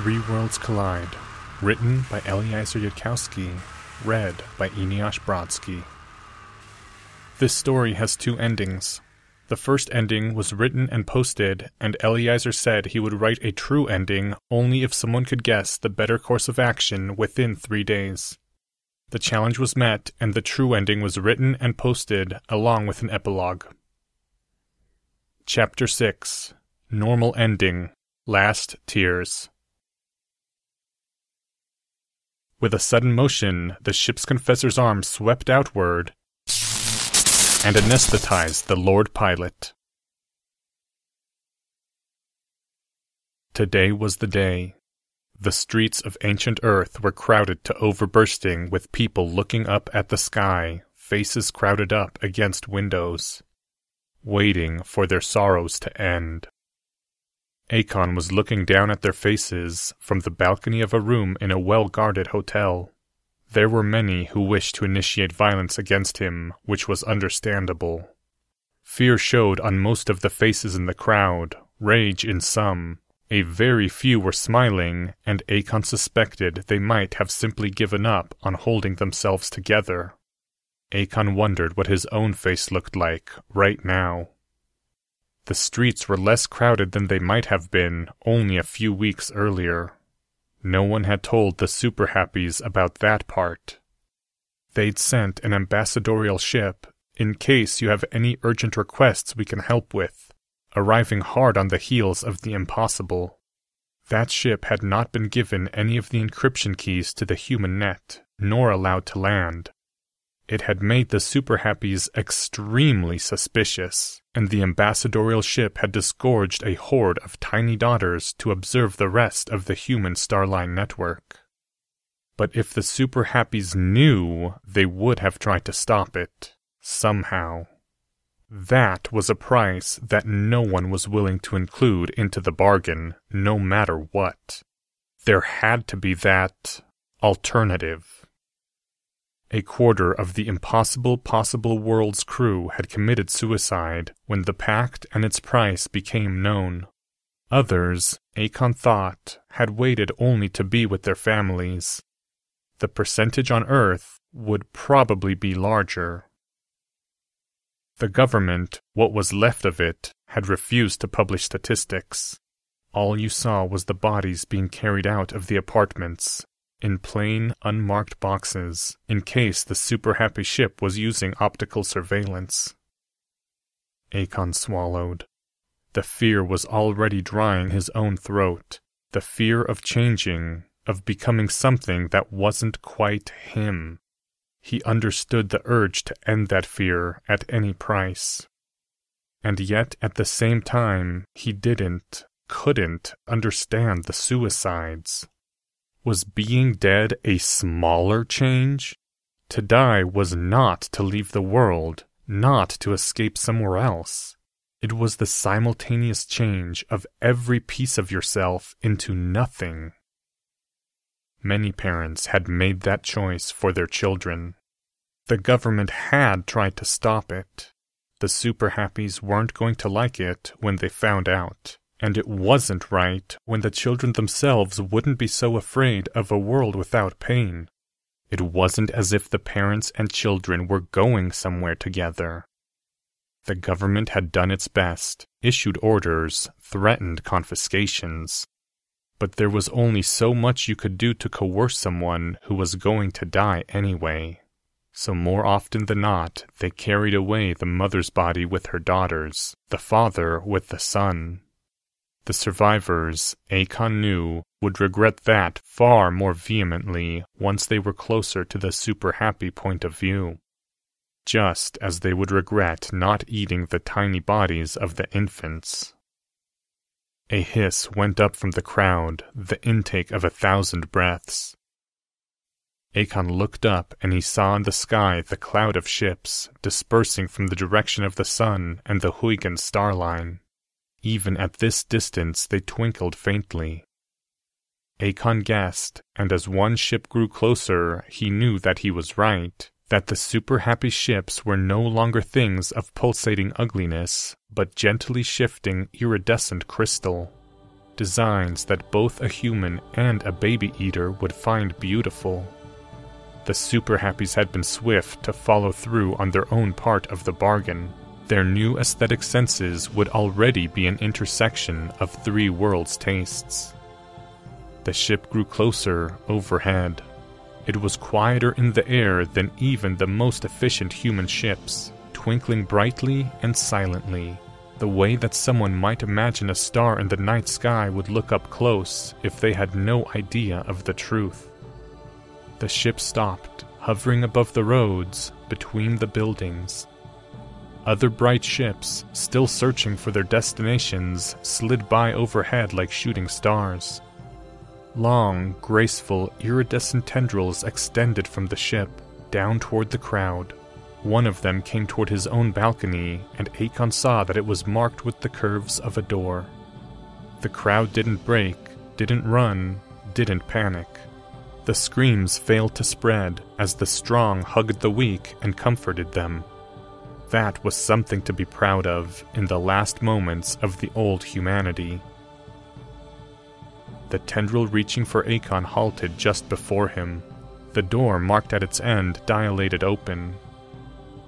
Three Worlds Collide, written by Eliezer Yudkowsky, read by Eneasz Brodsky. This story has two endings. The first ending was written and posted, and Eliezer said he would write a true ending only if someone could guess the better course of action within 3 days. The challenge was met, and the true ending was written and posted along with an epilogue. Chapter 6. Normal Ending. Last Tears. With a sudden motion, the ship's confessor's arm swept outward and anesthetized the Lord Pilot. Today was the day. The streets of ancient Earth were crowded to overbursting with people looking up at the sky, faces crowded up against windows, waiting for their sorrows to end. Akon was looking down at their faces from the balcony of a room in a well-guarded hotel. There were many who wished to initiate violence against him, which was understandable. Fear showed on most of the faces in the crowd, rage in some. A very few were smiling, and Akon suspected they might have simply given up on holding themselves together. Akon wondered what his own face looked like right now. The streets were less crowded than they might have been only a few weeks earlier. No one had told the Super Happies about that part. They'd sent an ambassadorial ship, in case you have any urgent requests we can help with, arriving hard on the heels of the impossible. That ship had not been given any of the encryption keys to the human net, nor allowed to land. It had made the Super Happies extremely suspicious, and the ambassadorial ship had disgorged a horde of tiny daughters to observe the rest of the human Starline network. But if the Super Happies knew, they would have tried to stop it, somehow. That was a price that no one was willing to include into the bargain, no matter what. There had to be that alternative. A quarter of the Impossible Possible World's crew had committed suicide when the pact and its price became known. Others, Akon thought, had waited only to be with their families. The percentage on Earth would probably be larger. The government, what was left of it, had refused to publish statistics. All you saw was the bodies being carried out of the apartments, in plain, unmarked boxes, in case the Super Happy ship was using optical surveillance. Akon swallowed. The fear was already drying his own throat. The fear of changing, of becoming something that wasn't quite him. He understood the urge to end that fear at any price. And yet, at the same time, he couldn't understand the suicides. Was being dead a smaller change? To die was not to leave the world, not to escape somewhere else. It was the simultaneous change of every piece of yourself into nothing. Many parents had made that choice for their children. The government had tried to stop it. The Super Happies weren't going to like it when they found out. And it wasn't right when the children themselves wouldn't be so afraid of a world without pain. It wasn't as if the parents and children were going somewhere together. The government had done its best, issued orders, threatened confiscations. But there was only so much you could do to coerce someone who was going to die anyway. So more often than not, they carried away the mother's body with her daughters, the father with the son. The survivors, Akon knew, would regret that far more vehemently once they were closer to the Super Happy point of view. Just as they would regret not eating the tiny bodies of the infants. A hiss went up from the crowd, the intake of 1,000 breaths. Akon looked up and he saw in the sky the cloud of ships dispersing from the direction of the sun and the Huygens star line. Even at this distance they twinkled faintly. Akon guessed, and as one ship grew closer, he knew that he was right, that the Super Happy ships were no longer things of pulsating ugliness, but gently shifting iridescent crystal. designs that both a human and a baby eater would find beautiful. The Super Happies had been swift to follow through on their own part of the bargain. Their new aesthetic senses would already be an intersection of three worlds' tastes. The ship grew closer overhead. It was quieter in the air than even the most efficient human ships, twinkling brightly and silently, the way that someone might imagine a star in the night sky would look up close if they had no idea of the truth. The ship stopped, hovering above the roads, between the buildings. Other bright ships, still searching for their destinations, slid by overhead like shooting stars. Long, graceful, iridescent tendrils extended from the ship, down toward the crowd. One of them came toward his own balcony, and Akon saw that it was marked with the curves of a door. The crowd didn't break, didn't run, didn't panic. The screams failed to spread as the strong hugged the weak and comforted them. That was something to be proud of in the last moments of the old humanity. The tendril reaching for Akon halted just before him. The door marked at its end dilated open.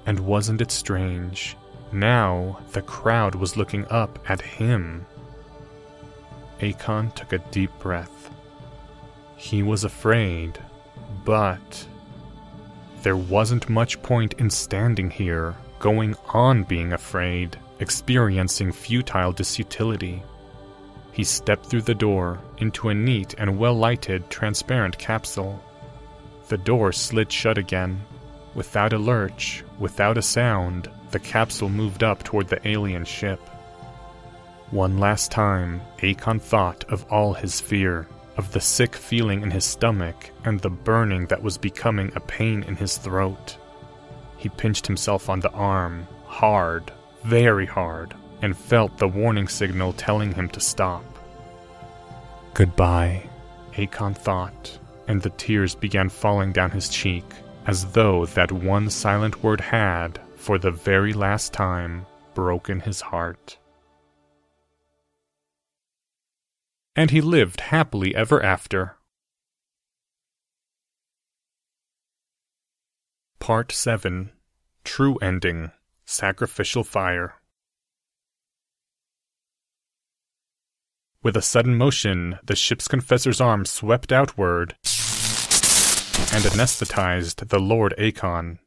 And wasn't it strange? Now the crowd was looking up at him. Akon took a deep breath. He was afraid, but there wasn't much point in standing here, going on being afraid, experiencing futile disutility. He stepped through the door into a neat and well-lighted, transparent capsule. The door slid shut again. Without a lurch, without a sound, the capsule moved up toward the alien ship. One last time, Akon thought of all his fear, of the sick feeling in his stomach and the burning that was becoming a pain in his throat. He pinched himself on the arm, hard, very hard, and felt the warning signal telling him to stop. Goodbye, Akon thought, and the tears began falling down his cheek, as though that one silent word had, for the very last time, broken his heart. And he lived happily ever after. Part 7. True Ending. Sacrificial Fire. With a sudden motion, the ship's confessor's arm swept outward and anesthetized the Lord Akon.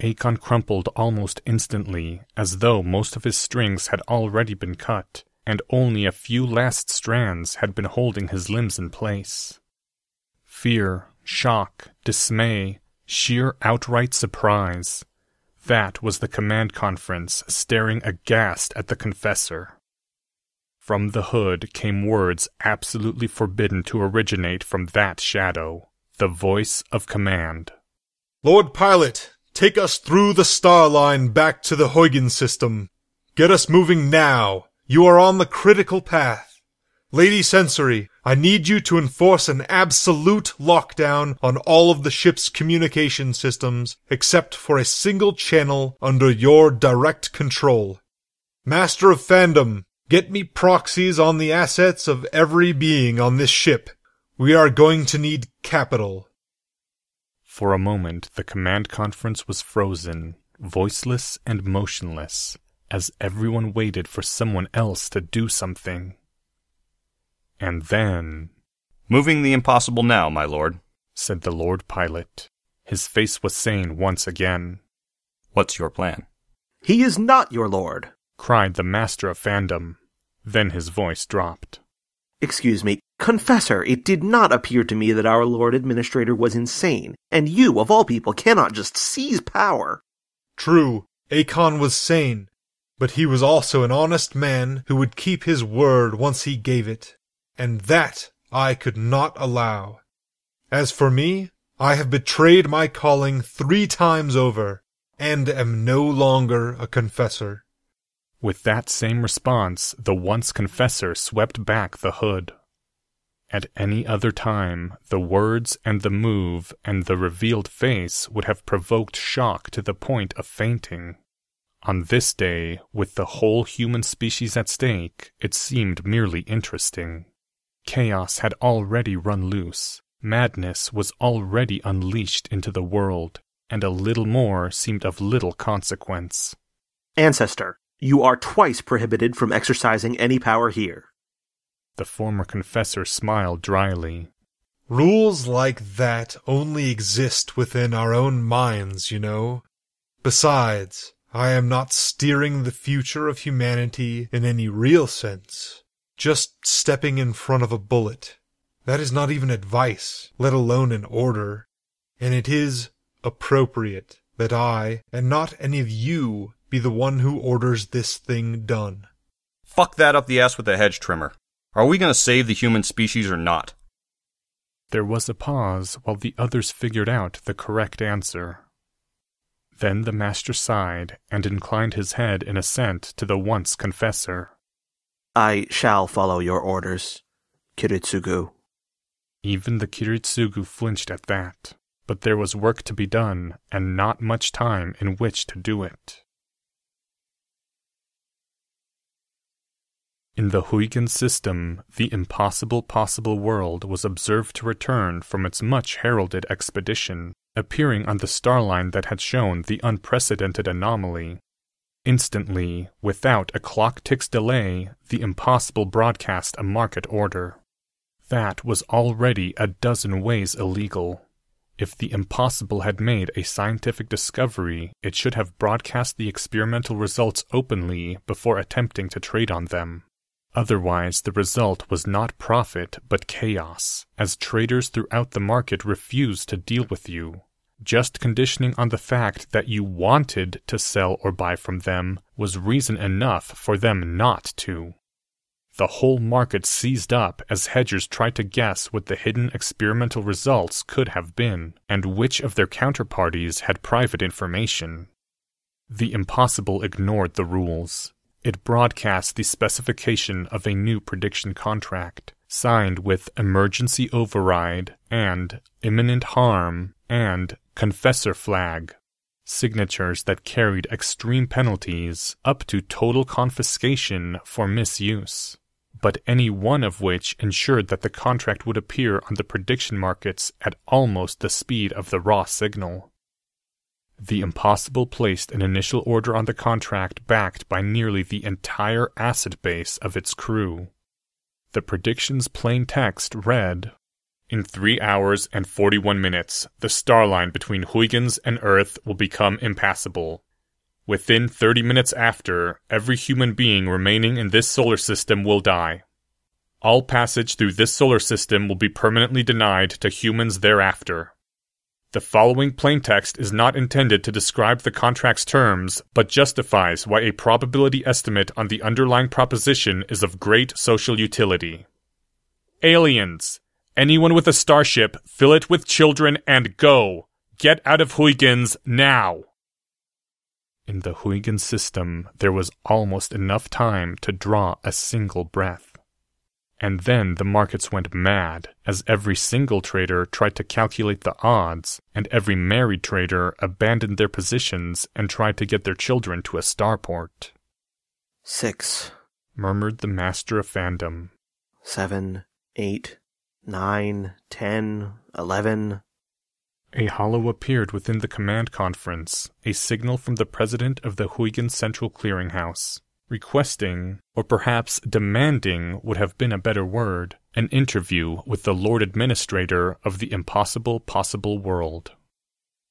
Akon crumpled almost instantly, as though most of his strings had already been cut, and only a few last strands had been holding his limbs in place. Fear, shock, dismay, sheer outright surprise. That was the command conference staring aghast at the confessor. From the hood came words absolutely forbidden to originate from that shadow, the voice of command. Lord Pilot, take us through the star line back to the Huygens system. Get us moving now. You are on the critical path. Lady Sensory, I need you to enforce an absolute lockdown on all of the ship's communication systems, except for a single channel under your direct control. Master of Fandom, get me proxies on the assets of every being on this ship. We are going to need capital. For a moment, the command conference was frozen, voiceless and motionless, as everyone waited for someone else to do something. And then... "Moving the impossible now, my lord," said the Lord Pilot. His face was sane once again. "What's your plan?" "He is not your lord," cried the Master of Fandom. Then his voice dropped. "Excuse me, Confessor, it did not appear to me that our Lord Administrator was insane, and you, of all people, cannot just seize power." True, Akon was sane, but he was also an honest man who would keep his word once he gave it, and that I could not allow. As for me, I have betrayed my calling 3 times over, and am no longer a confessor. With that same response, the once confessor swept back the hood. At any other time, the words and the move and the revealed face would have provoked shock to the point of fainting. On this day, with the whole human species at stake, it seemed merely interesting. Chaos had already run loose, madness was already unleashed into the world, and a little more seemed of little consequence. Ancestor, you are twice prohibited from exercising any power here. The former confessor smiled dryly. Rules like that only exist within our own minds, you know. Besides, I am not steering the future of humanity in any real sense. Just stepping in front of a bullet. That is not even advice, let alone an order. And it is appropriate that I, and not any of you, be the one who orders this thing done. Fuck that up the ass with a hedge trimmer. Are we gonna save the human species or not? There was a pause while the others figured out the correct answer. Then the master sighed and inclined his head in assent to the once confessor. I shall follow your orders, Kiritsugu. Even the Kiritsugu flinched at that, but there was work to be done, and not much time in which to do it. In the Huygens system, the impossible possible world was observed to return from its much-heralded expedition, appearing on the starline that had shown the unprecedented anomaly. Instantly, without a clock tick's delay, the impossible broadcast a market order. That was already a dozen ways illegal. If the impossible had made a scientific discovery, it should have broadcast the experimental results openly before attempting to trade on them. Otherwise, the result was not profit but chaos, as traders throughout the market refused to deal with you. Just conditioning on the fact that you wanted to sell or buy from them was reason enough for them not to. The whole market seized up as hedgers tried to guess what the hidden experimental results could have been, and which of their counterparties had private information. The impossible ignored the rules. It broadcast the specification of a new prediction contract, signed with emergency override and imminent harm and confessor flag, signatures that carried extreme penalties up to total confiscation for misuse, but any one of which ensured that the contract would appear on the prediction markets at almost the speed of the raw signal. The impossible placed an initial order on the contract backed by nearly the entire asset base of its crew. The prediction's plain text read, "In 3 hours and 41 minutes, the starline between Huygens and Earth will become impassable. Within 30 minutes after, every human being remaining in this solar system will die. All passage through this solar system will be permanently denied to humans thereafter." The following plaintext is not intended to describe the contract's terms, but justifies why a probability estimate on the underlying proposition is of great social utility. Aliens! Anyone with a starship, fill it with children and go! Get out of Huygens now! In the Huygens system, there was almost enough time to draw a single breath. And then the markets went mad, as every single trader tried to calculate the odds, and every married trader abandoned their positions and tried to get their children to a starport. 6, Murmured the master of fandom. 7, 8, 9, 10, 11. A hollow appeared within the command conference, a signal from the president of the Huygens Central Clearinghouse, requesting, or perhaps demanding would have been a better word, an interview with the Lord Administrator of the impossible possible world.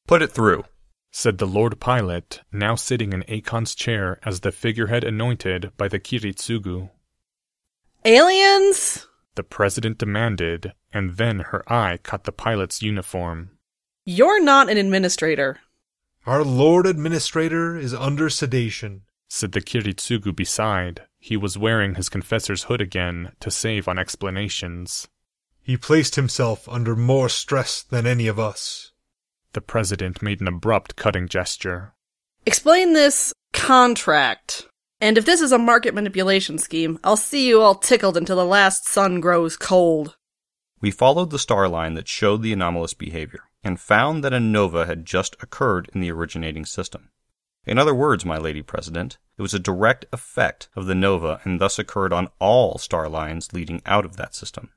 Put it through, said the Lord Pilot, now sitting in Akon's chair as the figurehead anointed by the Kiritsugu. Aliens? The president demanded, and then her eye caught the pilot's uniform. You're not an administrator. Our Lord Administrator is under sedation, said the Kiritsugu beside. He was wearing his confessor's hood again to save on explanations. He placed himself under more stress than any of us. The president made an abrupt cutting gesture. Explain this contract. And if this is a market manipulation scheme, I'll see you all tickled until the last sun grows cold. We followed the star line that showed the anomalous behavior, and found that a nova had just occurred in the originating system. In other words, my Lady President, it was a direct effect of the nova and thus occurred on all star lines leading out of that system.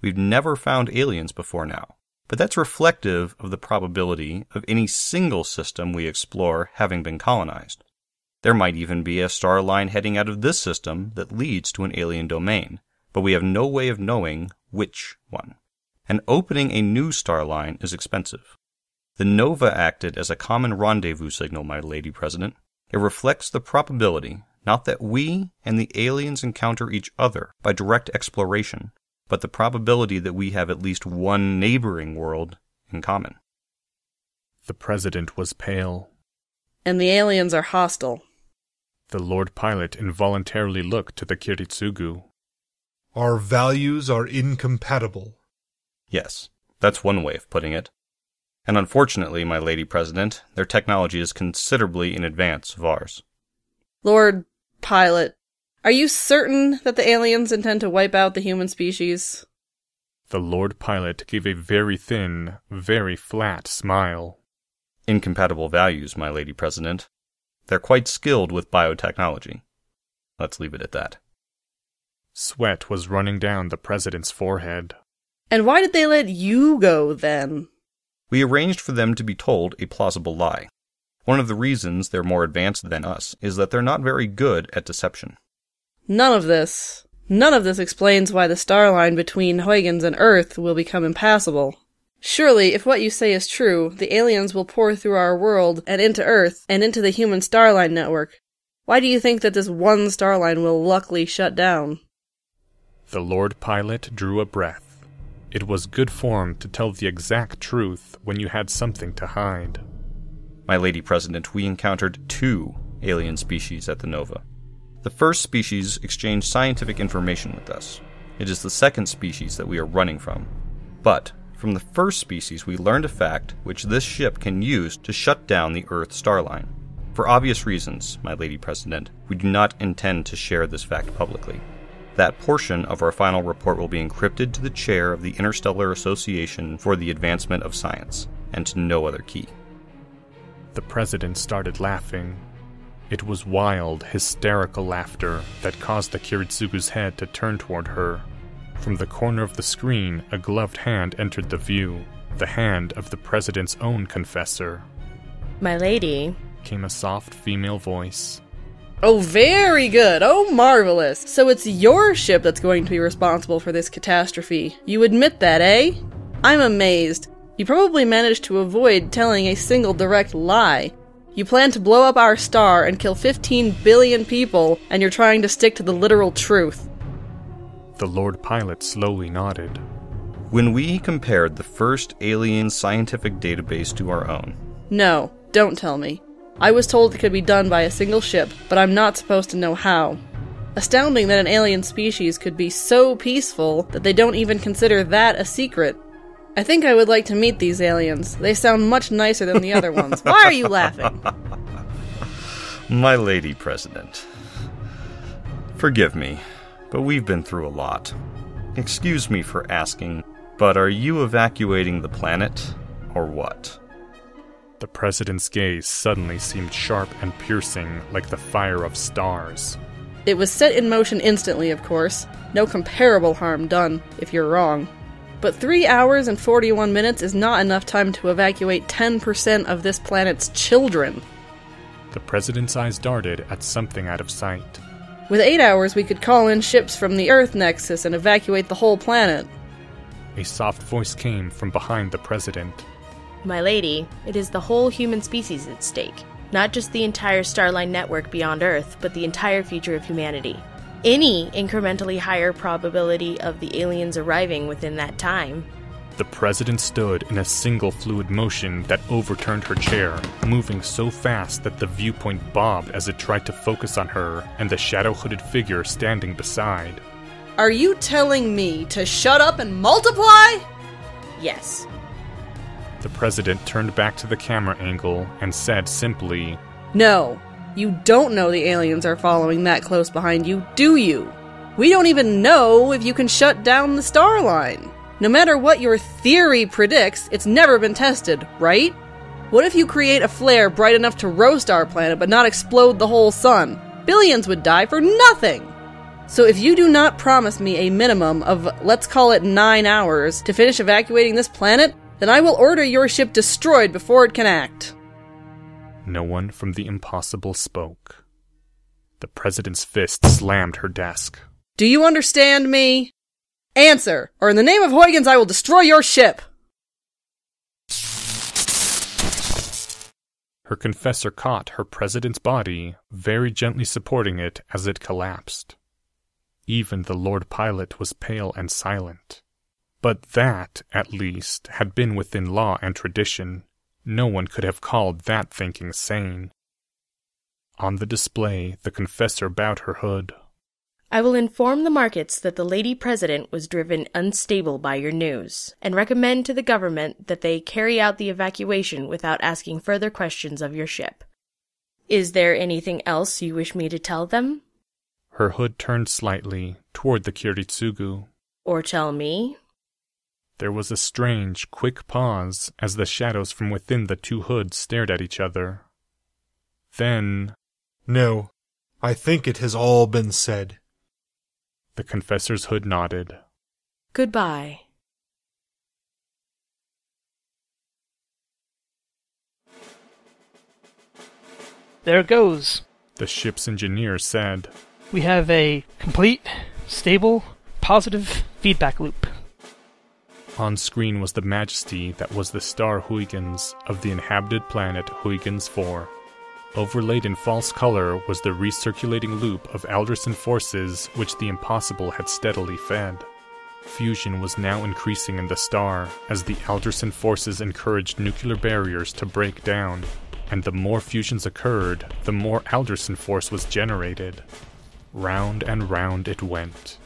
We've never found aliens before now, but that's reflective of the probability of any single system we explore having been colonized. There might even be a star line heading out of this system that leads to an alien domain, but we have no way of knowing which one. And opening a new star line is expensive. The nova acted as a common rendezvous signal, my Lady President. It reflects the probability, not that we and the aliens encounter each other by direct exploration, but the probability that we have at least one neighboring world in common. The President was pale. And the aliens are hostile. The Lord Pilot involuntarily looked to the Kiritsugu. Our values are incompatible. Yes, that's one way of putting it. And unfortunately, my Lady President, their technology is considerably in advance of ours. Lord Pilot, are you certain that the aliens intend to wipe out the human species? The Lord Pilot gave a very thin, very flat smile. Incompatible values, my Lady President. They're quite skilled with biotechnology. Let's leave it at that. Sweat was running down the President's forehead. And why did they let you go, then? We arranged for them to be told a plausible lie. One of the reasons they're more advanced than us is that they're not very good at deception. None of this explains why the star line between Huygens and Earth will become impassable. Surely, if what you say is true, the aliens will pour through our world and into Earth and into the human starline network. Why do you think that this one starline will luckily shut down? The Lord Pilot drew a breath. It was good form to tell the exact truth when you had something to hide. My Lady President, we encountered 2 alien species at the Nova. The first species exchanged scientific information with us. It is the second species that we are running from. But from the first species, we learned a fact which this ship can use to shut down the Earth starline. For obvious reasons, my Lady President, we do not intend to share this fact publicly. That portion of our final report will be encrypted to the chair of the Interstellar Association for the Advancement of Science, and to no other key. The President started laughing. It was wild, hysterical laughter that caused the Kiritsugu's head to turn toward her. From the corner of the screen, a gloved hand entered the view, the hand of the President's own confessor. My lady, came a soft female voice. Oh, very good. Oh, marvelous. So it's your ship that's going to be responsible for this catastrophe. You admit that, eh? I'm amazed. You probably managed to avoid telling a single direct lie. You plan to blow up our star and kill 15 billion people, and you're trying to stick to the literal truth. The Lord Pilot slowly nodded. When we compared the first alien scientific database to our own... No, don't tell me. I was told it could be done by a single ship, but I'm not supposed to know how. Astounding that an alien species could be so peaceful that they don't even consider that a secret. I think I would like to meet these aliens. They sound much nicer than the other ones. Why are you laughing? My Lady President, forgive me, but we've been through a lot. Excuse me for asking, but are you evacuating the planet, or what? The President's gaze suddenly seemed sharp and piercing like the fire of stars. It was set in motion instantly, of course. No comparable harm done, if you're wrong. But 3 hours and 41 minutes is not enough time to evacuate 10% of this planet's children. The President's eyes darted at something out of sight. With 8 hours, we could call in ships from the Earth Nexus and evacuate the whole planet. A soft voice came from behind the President. my lady, it is the whole human species at stake. Not just the entire starline network beyond Earth, but the entire future of humanity. Any incrementally higher probability of the aliens arriving within that time. The President stood in a single fluid motion that overturned her chair, moving so fast that the viewpoint bobbed as it tried to focus on her and the shadow-hooded figure standing beside. Are you telling me to shut up and multiply? Yes. The President turned back to the camera angle and said simply, No, you don't know the aliens are following that close behind you, do you? We don't even know if you can shut down the star line. No matter what your theory predicts, it's never been tested, right? What if you create a flare bright enough to roast our planet but not explode the whole sun? Billions would die for nothing! So if you do not promise me a minimum of, let's call it 9 hours, to finish evacuating this planet, then I will order your ship destroyed before it can act. No one from the Impossible spoke. The president's fist slammed her desk. Do you understand me? Answer, or in the name of Huygens I will destroy your ship! Her confessor caught her president's body, very gently supporting it as it collapsed. Even the Lord Pilot was pale and silent. But that, at least, had been within law and tradition. No one could have called that thinking sane. On the display, the confessor bowed her hood. I will inform the markets that the Lady President was driven unstable by your news, and recommend to the government that they carry out the evacuation without asking further questions of your ship. Is there anything else you wish me to tell them? Her hood turned slightly toward the Kiritsugu. Or tell me? There was a strange, quick pause as the shadows from within the two hoods stared at each other. Then... No, I think it has all been said. The confessor's hood nodded. Goodbye. There it goes. The ship's engineer said. We have a complete, stable, positive feedback loop. On screen was the majesty that was the star Huygens of the inhabited planet Huygens 4. Overlaid in false color was the recirculating loop of Alderson forces which the Impossible had steadily fed. Fusion was now increasing in the star as the Alderson forces encouraged nuclear barriers to break down, and the more fusions occurred, the more Alderson force was generated. Round and round it went.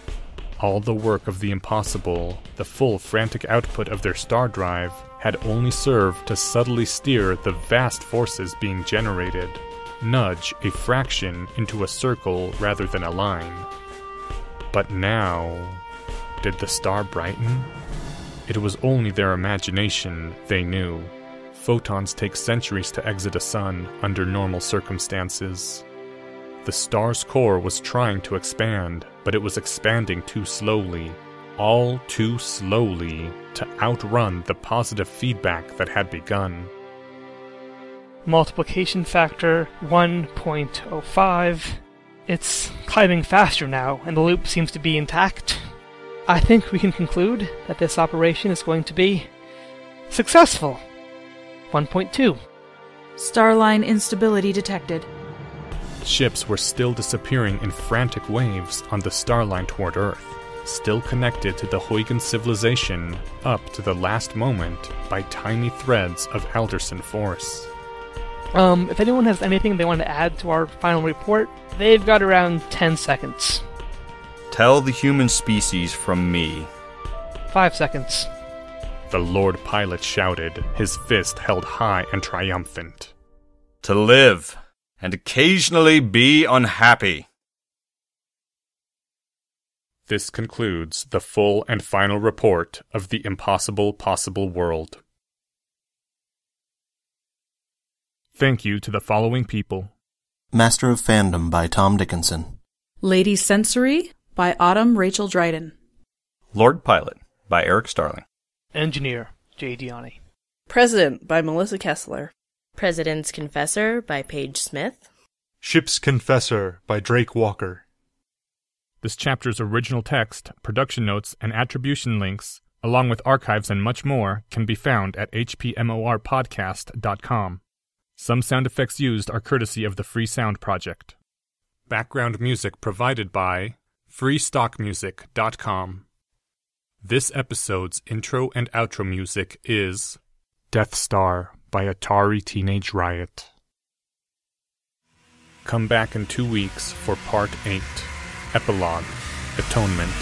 All the work of the Impossible, the full frantic output of their star drive, had only served to subtly steer the vast forces being generated, nudge a fraction into a circle rather than a line. But now, did the star brighten? It was only their imagination, they knew. Photons take centuries to exit a sun under normal circumstances. The star's core was trying to expand, but it was expanding too slowly, all too slowly, to outrun the positive feedback that had begun. Multiplication factor 1.05. It's climbing faster now, and the loop seems to be intact. I think we can conclude that this operation is going to be successful. 1.2. Starline instability detected. Ships were still disappearing in frantic waves on the starline toward Earth, still connected to the Huygens civilization up to the last moment by tiny threads of Alderson force. If anyone has anything they want to add to our final report, they've got around 10 seconds. Tell the human species from me. 5 seconds. The Lord Pilot shouted, his fist held high and triumphant. To live, and occasionally be unhappy. This concludes the full and final report of the Impossible Possible World. Thank you to the following people. Master of Fandom by Tom Dickinson. Lady Sensory by Autumn Rachel Dryden. Lord Pilot by Eric Starling. Engineer J. Diani. President by Melissa Kessler. President's Confessor by Paige Smith. Ship's Confessor by Drake Walker. This chapter's original text, production notes, and attribution links, along with archives and much more, can be found at hpmorpodcast.com. Some sound effects used are courtesy of the Free Sound Project. Background music provided by freestockmusic.com. This episode's intro and outro music is Death Star by Atari Teenage Riot. Come back in 2 weeks for Part 8, Epilogue, Atonement.